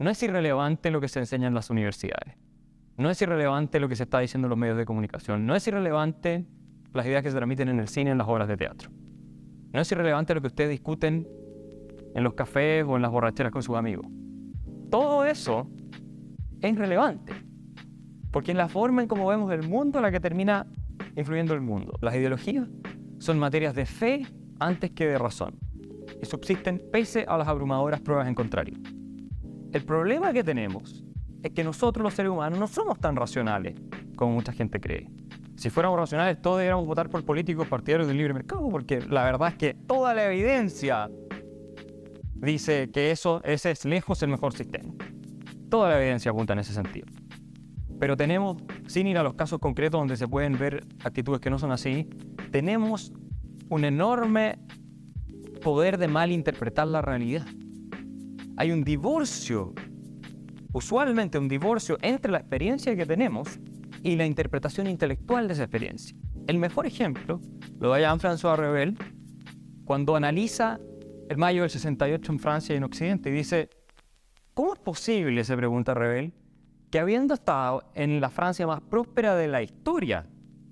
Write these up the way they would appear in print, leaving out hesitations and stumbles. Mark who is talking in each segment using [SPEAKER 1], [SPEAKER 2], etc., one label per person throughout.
[SPEAKER 1] no es irrelevante lo que se enseña en las universidades. No es irrelevante lo que se está diciendo en los medios de comunicación. No es irrelevante las ideas que se transmiten en el cine, en las obras de teatro. No es irrelevante lo que ustedes discuten en los cafés o en las borracheras con sus amigos. Todo eso es relevante, porque es la forma en cómo vemos el mundo la que termina influyendo el mundo. Las ideologías son materias de fe antes que de razón, y subsisten pese a las abrumadoras pruebas en contrario. El problema que tenemos es que nosotros los seres humanos no somos tan racionales como mucha gente cree. Si fuéramos racionales, todos deberíamos votar por políticos partidarios del libre mercado, porque la verdad es que toda la evidencia dice que ese es lejos el mejor sistema. Toda la evidencia apunta en ese sentido. Pero tenemos, sin ir a los casos concretos donde se pueden ver actitudes que no son así, tenemos un enorme poder de malinterpretar la realidad. Hay un divorcio, usualmente un divorcio entre la experiencia que tenemos y la interpretación intelectual de esa experiencia. El mejor ejemplo lo da Jean-François Revel cuando analiza el mayo del 68 en Francia y en Occidente y dice: ¿cómo es posible, se pregunta Revel, que habiendo estado en la Francia más próspera de la historia,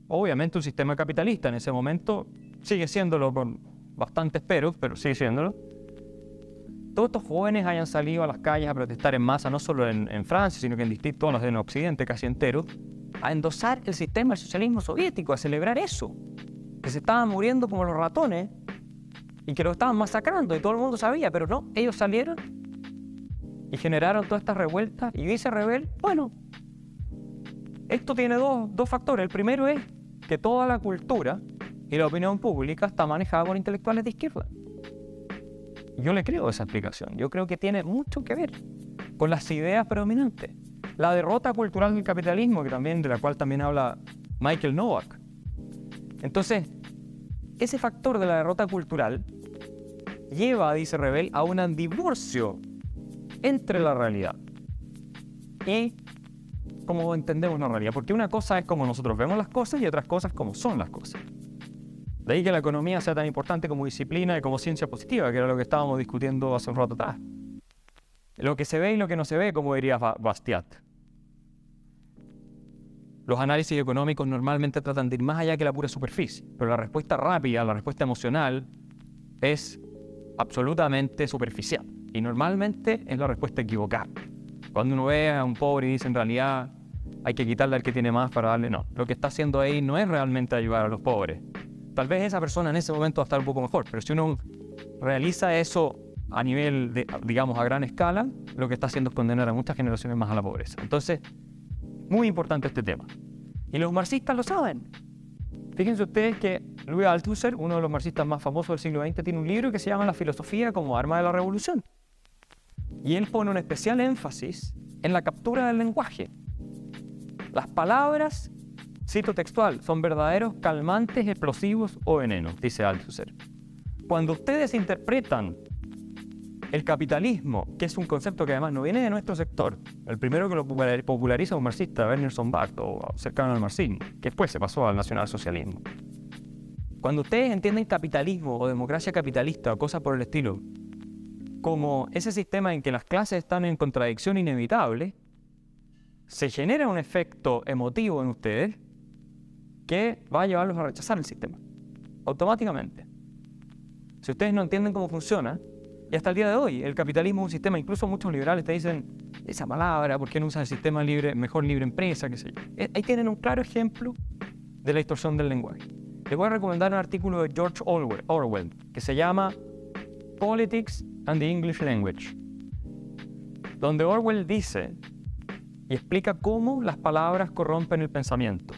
[SPEAKER 1] obviamente un sistema capitalista en ese momento, sigue siéndolo con bastantes peros, pero sigue siéndolo, todos estos jóvenes hayan salido a las calles a protestar en masa, no solo en Francia, sino que en distintos zonas en Occidente, casi enteros, a endosar el sistema del socialismo soviético, a celebrar eso, que se estaban muriendo como los ratones y que lo estaban masacrando y todo el mundo sabía, pero no, ellos salieron y generaron todas estas revueltas. Y dice Revel, bueno, esto tiene dos factores. El primero es que toda la cultura y la opinión pública está manejada por intelectuales de izquierda. Yo le creo esa explicación. Yo creo que tiene mucho que ver con las ideas predominantes. La derrota cultural del capitalismo, de la cual también habla Michael Nowak. Entonces, ese factor de la derrota cultural lleva, dice Revel, a un divorcio entre la realidad y cómo entendemos la realidad. Porque una cosa es cómo nosotros vemos las cosas y otras cosas cómo son las cosas. De ahí que la economía sea tan importante como disciplina y como ciencia positiva, que era lo que estábamos discutiendo hace un rato atrás. Lo que se ve y lo que no se ve, como diría Bastiat. Los análisis económicos normalmente tratan de ir más allá que la pura superficie, pero la respuesta rápida, la respuesta emocional, es absolutamente superficial. Y normalmente es la respuesta equivocada. Cuando uno ve a un pobre y dice en realidad hay que quitarle al que tiene más para darle, no. Lo que está haciendo ahí no es realmente ayudar a los pobres. Tal vez esa persona en ese momento va a estar un poco mejor, pero si uno realiza eso a nivel, digamos, a gran escala, lo que está haciendo es condenar a muchas generaciones más a la pobreza. Entonces, muy importante este tema. Y los marxistas lo saben. Fíjense ustedes que Louis Althusser, uno de los marxistas más famosos del siglo XX, tiene un libro que se llama La filosofía como arma de la revolución. Y él pone un especial énfasis en la captura del lenguaje. Las palabras, cito textual, son verdaderos calmantes, explosivos o venenos, dice Althusser. Cuando ustedes interpretan el capitalismo, que es un concepto que además no viene de nuestro sector, el primero que lo populariza un marxista, Werner Sombart, o cercano al marxismo, que después se pasó al nacionalsocialismo. Cuando ustedes entienden capitalismo o democracia capitalista o cosas por el estilo, como ese sistema en que las clases están en contradicción inevitable, se genera un efecto emotivo en ustedes que va a llevarlos a rechazar el sistema, automáticamente. Si ustedes no entienden cómo funciona, y hasta el día de hoy, el capitalismo es un sistema, incluso muchos liberales te dicen esa palabra, ¿por qué no usan el sistema libre, mejor libre empresa, qué sé yo? Ahí tienen un claro ejemplo de la distorsión del lenguaje. Les voy a recomendar un artículo de George Orwell, que se llama Politics and the English Language, donde Orwell dice y explica cómo las palabras corrompen el pensamiento.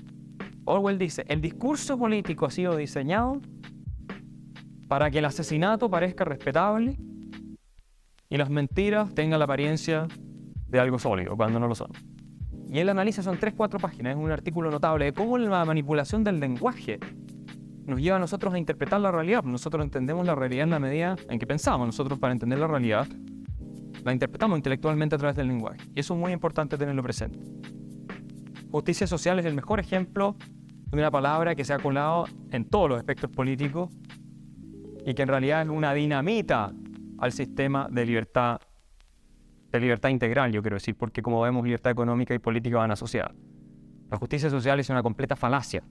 [SPEAKER 1] Orwell dice, el discurso político ha sido diseñado para que el asesinato parezca respetable y las mentiras tengan la apariencia de algo sólido, cuando no lo son. Y él analiza, son 3-4 páginas, es un artículo notable de cómo la manipulación del lenguaje nos lleva a nosotros a interpretar la realidad. Nosotros entendemos la realidad en la medida en que pensamos. Nosotros, para entender la realidad, la interpretamos intelectualmente a través del lenguaje. Y eso es muy importante tenerlo presente. Justicia social es el mejor ejemplo de una palabra que se ha colado en todos los aspectos políticos y que en realidad es una dinamita al sistema de libertad de libertad integral, yo quiero decir, porque como vemos, libertad económica y política van asociadas. La justicia social es una completa falacia.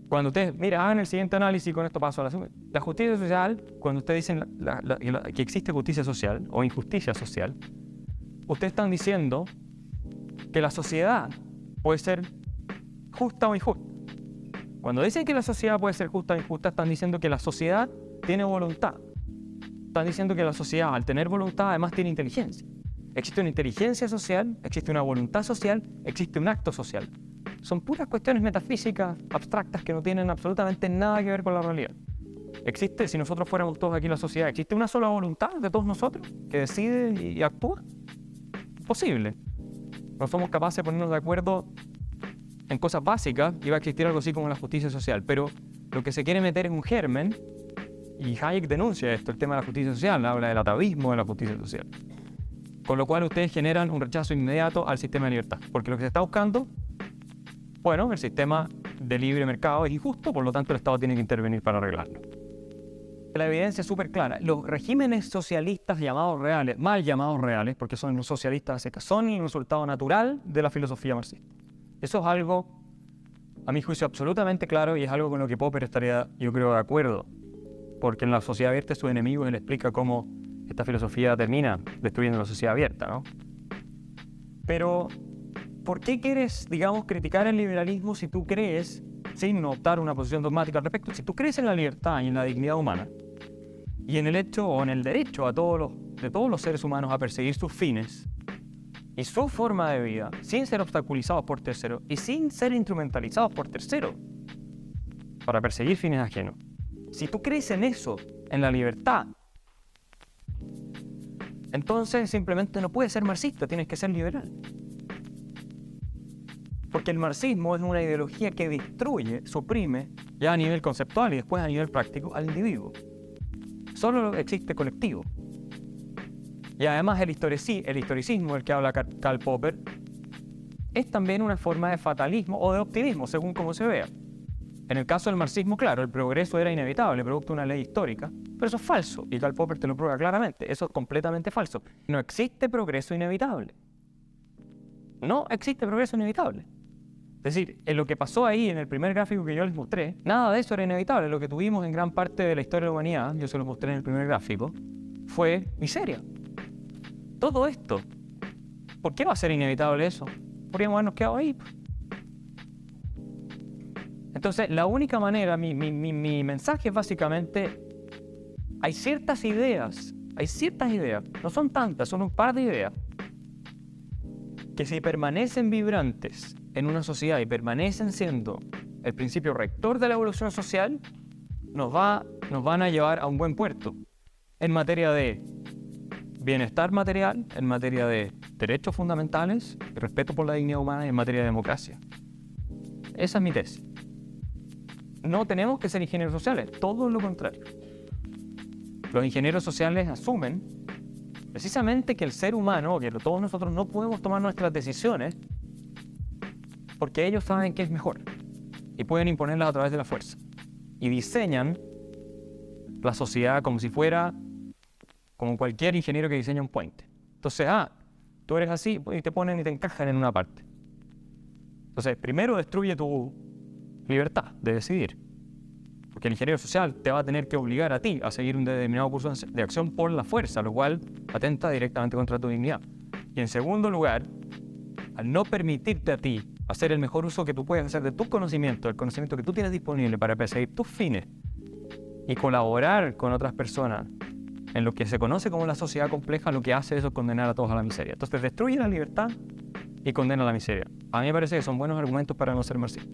[SPEAKER 1] Cuando ustedes, mira, hagan el siguiente análisis y con esto paso a la segunda. La justicia social, cuando ustedes dicen que existe justicia social o injusticia social, ustedes están diciendo que la sociedad puede ser justa o injusta. Cuando dicen que la sociedad puede ser justa o injusta, están diciendo que la sociedad tiene voluntad. Están diciendo que la sociedad, al tener voluntad, además tiene inteligencia. Existe una inteligencia social, existe una voluntad social, existe un acto social. Son puras cuestiones metafísicas, abstractas, que no tienen absolutamente nada que ver con la realidad. Existe, si nosotros fuéramos todos aquí en la sociedad, ¿existe una sola voluntad de todos nosotros que decide y actúa? Imposible. No somos capaces de ponernos de acuerdo en cosas básicas y va a existir algo así como la justicia social. Pero lo que se quiere meter es un germen, y Hayek denuncia esto, el tema de la justicia social, habla del atavismo de la justicia social. Con lo cual ustedes generan un rechazo inmediato al sistema de libertad. Porque lo que se está buscando, bueno, el sistema de libre mercado es injusto, por lo tanto el Estado tiene que intervenir para arreglarlo. La evidencia es súper clara. Los regímenes socialistas llamados reales, mal llamados reales, porque son los socialistas a secas, son el resultado natural de la filosofía marxista. Eso es algo, a mi juicio, absolutamente claro, y es algo con lo que Popper estaría, yo creo, de acuerdo. Porque en La Sociedad Abierta su enemigo él explica cómo esta filosofía termina destruyendo la sociedad abierta, ¿no? Pero, ¿por qué quieres, digamos, criticar el liberalismo si tú crees, sin optar una posición dogmática al respecto, si tú crees en la libertad y en la dignidad humana, y en el hecho o en el derecho de todos los seres humanos a perseguir sus fines y su forma de vida, sin ser obstaculizados por terceros y sin ser instrumentalizados por terceros para perseguir fines ajenos? Si tú crees en eso, en la libertad, entonces simplemente no puedes ser marxista, tienes que ser liberal. Porque el marxismo es una ideología que destruye, suprime, ya a nivel conceptual y después a nivel práctico, al individuo. Solo existe colectivo. Y además el historicismo del que habla Karl Popper es también una forma de fatalismo o de optimismo, según cómo se vea. En el caso del marxismo, claro, el progreso era inevitable, producto de una ley histórica, pero eso es falso, y Karl Popper te lo prueba claramente, eso es completamente falso. No existe progreso inevitable. No existe progreso inevitable. Es decir, en lo que pasó ahí en el primer gráfico que yo les mostré, nada de eso era inevitable. Lo que tuvimos en gran parte de la historia de la humanidad, yo se lo mostré en el primer gráfico, fue miseria. Todo esto, ¿por qué va a ser inevitable eso? Podríamos habernos quedado ahí. Entonces, la única manera, mi mensaje es básicamente, hay ciertas ideas, no son tantas, son un par de ideas, que si permanecen vibrantes en una sociedad y permanecen siendo el principio rector de la evolución social, nos van a llevar a un buen puerto en materia de bienestar material, en materia de derechos fundamentales, respeto por la dignidad humana y en materia de democracia. Esa es mi tesis. No tenemos que ser ingenieros sociales, todo lo contrario. Los ingenieros sociales asumen precisamente que el ser humano, que todos nosotros no podemos tomar nuestras decisiones porque ellos saben qué es mejor y pueden imponerlas a través de la fuerza. Y diseñan la sociedad como si fuera como cualquier ingeniero que diseña un puente. Entonces, tú eres así y te ponen y te encajan en una parte. Entonces, primero destruye tu libertad de decidir. Porque el ingeniero social te va a tener que obligar a ti a seguir un determinado curso de acción por la fuerza, lo cual atenta directamente contra tu dignidad. Y en segundo lugar, al no permitirte a ti hacer el mejor uso que tú puedes hacer de tu conocimiento, el conocimiento que tú tienes disponible para perseguir tus fines y colaborar con otras personas en lo que se conoce como la sociedad compleja, lo que hace eso es condenar a todos a la miseria. Entonces destruye la libertad y condena a la miseria. A mí me parece que son buenos argumentos para no ser marxista.